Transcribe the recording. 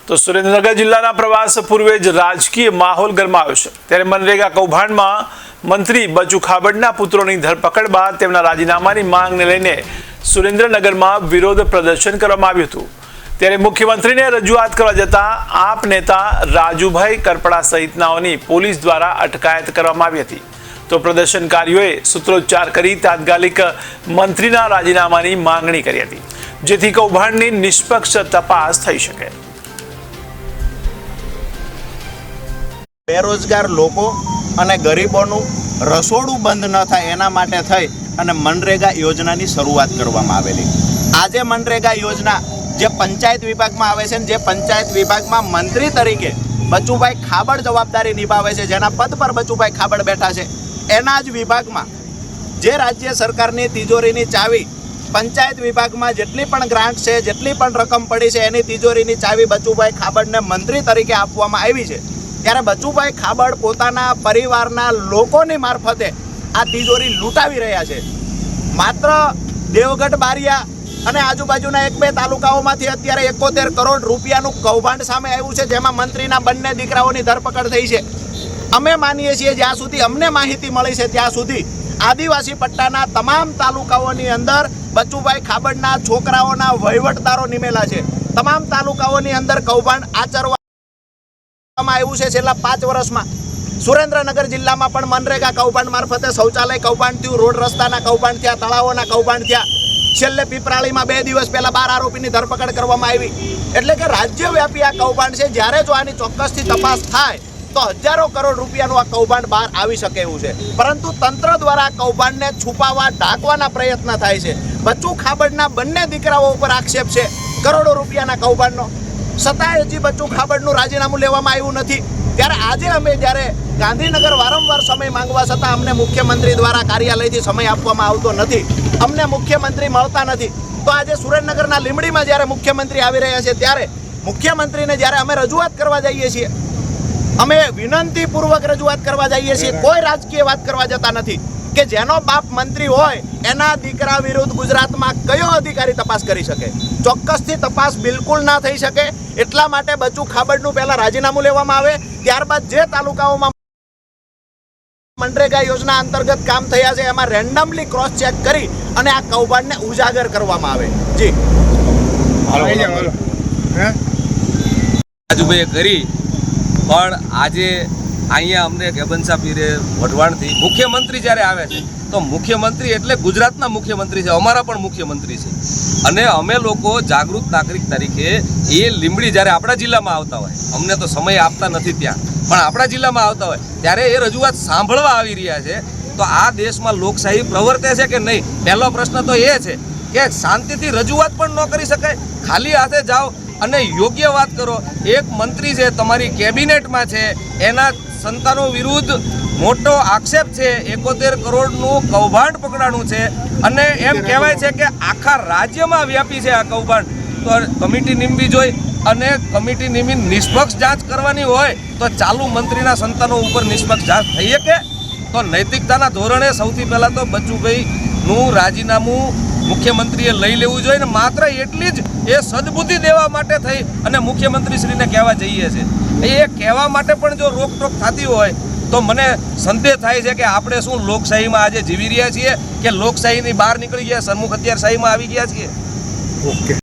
તો સુરેન્દ્રનગર જિલ્લાના પ્રવાસ પૂર્વે જ રાજકીય માહોલ ગરમાયો છે। ત્યારે મનરેગા કૌભાંડમાં મંત્રી બચુ ખાબડના પુત્રોની ધરપકડ બાદ તેમના રાજીનામાની માંગને લઈને સુરેન્દ્રનગરમાં વિરોધ પ્રદર્શન કરવામાં આવ્યું હતું। ત્યારે મુખ્યમંત્રીને રજૂઆત કરવા જતા આપ નેતા રાજુભાઈ કરપડા સહિતનાઓની પોલીસ દ્વારા અટકાયત કરવામાં આવી હતી। તો પ્રદર્શનકારીઓએ સૂત્રોચ્ચાર કરી તાત્કાલિક મંત્રીના રાજીનામાની માંગણી કરી હતી, જેથી કૌભાંડની નિષ્પક્ષ તપાસ થઈ શકે। બેરોજગાર લોકો અને ગરીબોનું રસોડું બંધ ન થાય એના માટે થઈ અને મનરેગા યોજનાની શરૂઆત કરવામાં આવેલી। આજે મનરેગા યોજના જે પંચાયત વિભાગમાં આવે છે, જે પંચાયત વિભાગમાં મંત્રી તરીકે બચુભાઈ ખાબડ જવાબદારી નિભાવે છે, જેના પદ પર બચુભાઈ ખાબડ બેઠા છે, એના જ વિભાગમાં જે રાજ્ય સરકારની તિજોરીની ચાવી પંચાયત વિભાગમાં જેટલી પણ ગ્રાન્ટ છે, જેટલી પણ રકમ પડી છે, એની તિજોરીની ચાવી બચુભાઈ ખાબડને મંત્રી તરીકે આપવામાં આવી છે। ત્યારે બચુભાઈ ખાબડ પોતાના પરિવારના લોકોની મારફતે આ તિજોરી લૂંટાવી રહ્યા છે। માત્ર દેવગઢ બારિયા અને આજુબાજુના 1-2 તાલુકાઓમાંથી અત્યારે 71 કરોડ રૂપિયાનું કૌભાંડ સામે આવ્યું છે, જેમાં મંત્રીના બંને દીકરાઓની ધરપકડ થઈ છે। અમે માનીએ છીએ, જ્યાં સુધી અમને માહિતી મળી છે ત્યાં સુધી આદિવાસી પટ્ટાના તમામ તાલુકાઓની અંદર બચુભાઈ ખાબડના છોકરાઓના વહીવટદારો નિમેલા છે। તમામ તાલુકાઓની અંદર કૌભાંડ આચરવામાં આવ્યું છે। છેલ્લા 5 વર્ષમાં સુરેન્દ્રનગર જિલ્લામાં પણ મનરેગા કૌભાંડ મારફતે શૌચાલય કૌભાંડ થયું, રોડ રસ્તાના કૌભાંડ થયા, તળાવોના કૌભાંડ થયા। છેલ્લે પીપરાળીમાં 2 દિવસ પહેલા 12 આરોપીની ધરપકડ કરવામાં આવી। એટલે કે રાજ્યવ્યાપી આ કૌભાંડ છે। જ્યારે જો આની ચોક્કસથી તપાસ થાય તો હજારો કરોડ રૂપિયાનું આ કૌભાંડ બહાર આવી શકે એવું છે, પરંતુ તંત્ર દ્વારા કૌભાંડને છુપાવવા, ઢાંકવાના પ્રયત્ન થાય છે। બચુ ખાબડના બંને દીકરાઓ ઉપર આક્ષેપ છે કરોડો રૂપિયાના કૌભાંડનો, છતાંય હજી બચુ ખાબડનું રાજીનામું લેવામાં આવ્યું નથી। ત્યારે આજે અમે જ્યારે ગાંધીનગર વારંવાર સમય માંગવા છતાં અમને મુખ્યમંત્રી દ્વારા કાર્યાલયથી સમય આપવામાં આવતો નથી, અમને મુખ્યમંત્રી મળતા નથી, તો આજે સુરેન્દ્રનગરના લીંબડીમાં જ્યારે મુખ્યમંત્રી આવી રહ્યા છે, ત્યારે મુખ્યમંત્રીને જ્યારે અમે રજૂઆત કરવા જઈએ છીએ, અમે વિનંતીપૂર્વક રજૂઆત કરવા જઈએ છીએ, કોઈ રાજકીય વાત કરવા જતા નથી કે જેનો બાપ મંત્રી હોય એના દીકરા વિરુદ્ધ ગુજરાતમાં કયો અધિકારી તપાસ કરી શકે। ચોક્કસથી તપાસ બિલકુલ ના થઈ શકે। એટલા માટે બચુ ખાબડનું પહેલા રાજીનામું લેવામાં આવે, ત્યારબાદ જે તાલુકાઓમાં મનરેગા યોજના અંતર્ગત કામ થયા છે એમાં રેન્ડમલી ક્રોસ ચેક કરી અને આ કૌભાંડને ઉજાગર કરવામાં આવે। જી રાજુભાઈએ કરી, પણ આજે અહીંયા અમને કેબનસા પીરે વઢવાણથી મુખ્યમંત્રી જ્યારે આવે છે તો મુખ્યમંત્રી એટલે ગુજરાતના મુખ્યમંત્રી છે, અમારા પણ મુખ્યમંત્રી છે, અને અમે લોકો જાગૃત નાગરિક તરીકે એ લીંબડી જ્યારે આપણા જિલ્લામાં આવતા હોય, અમને તો સમય આપતા નથી ત્યાં, પણ આપણા જિલ્લામાં આવતા હોય ત્યારે એ રજૂઆત સાંભળવા આવી રહ્યા છે। તો આ દેશમાં લોકશાહી પ્રવર્તે છે કે નહીં, પહેલો પ્રશ્ન તો એ છે કે શાંતિથી રજૂઆત પણ ન કરી શકાય, ખાલી હાથે જાઓ અને યોગ્ય વાત કરો। એક મંત્રી છે, તમારી કેબિનેટમાં છે, એના સંતાનો વિરુદ્ધ મોટો આક્ષેપ છે, 71 કરોડનું કૌભાંડ પકડાણું છે, અને એમ કહેવાય છે કે આખા રાજ્યમાં વ્યાપી છે આ કૌભાંડ। તો કમિટી નીમવી જોઈએ, અને કમિટી નીમી નિષ્પક્ષ જાંચ કરવાની હોય તો ચાલુ મંત્રીના સંતાનો ઉપર નિષ્પક્ષ જાંચ થઈ શકે। તો નૈતિકતાના ધોરણે સૌથી પહેલાં તો બચુભાઈનું રાજીનામું મુખ્યમંત્રીએ લઈ લેવું જોઈએ, ને માત્ર એટલી જ એ સદબુદ્ધિ દેવા માટે થઈ અને મુખ્યમંત્રીશ્રીને કહેવા જઈએ છે। એ કહેવા માટે પણ જો રોકટોક થતી હોય તો મને સંદેહ થાય છે કે આપણે શું લોકશાહીમાં આજે જીવી રહ્યા છીએ કે લોકશાહીની બહાર નીકળી ગયા, સન્મુખ અત્યારશાહીમાં આવી ગયા છીએ। ઓકે।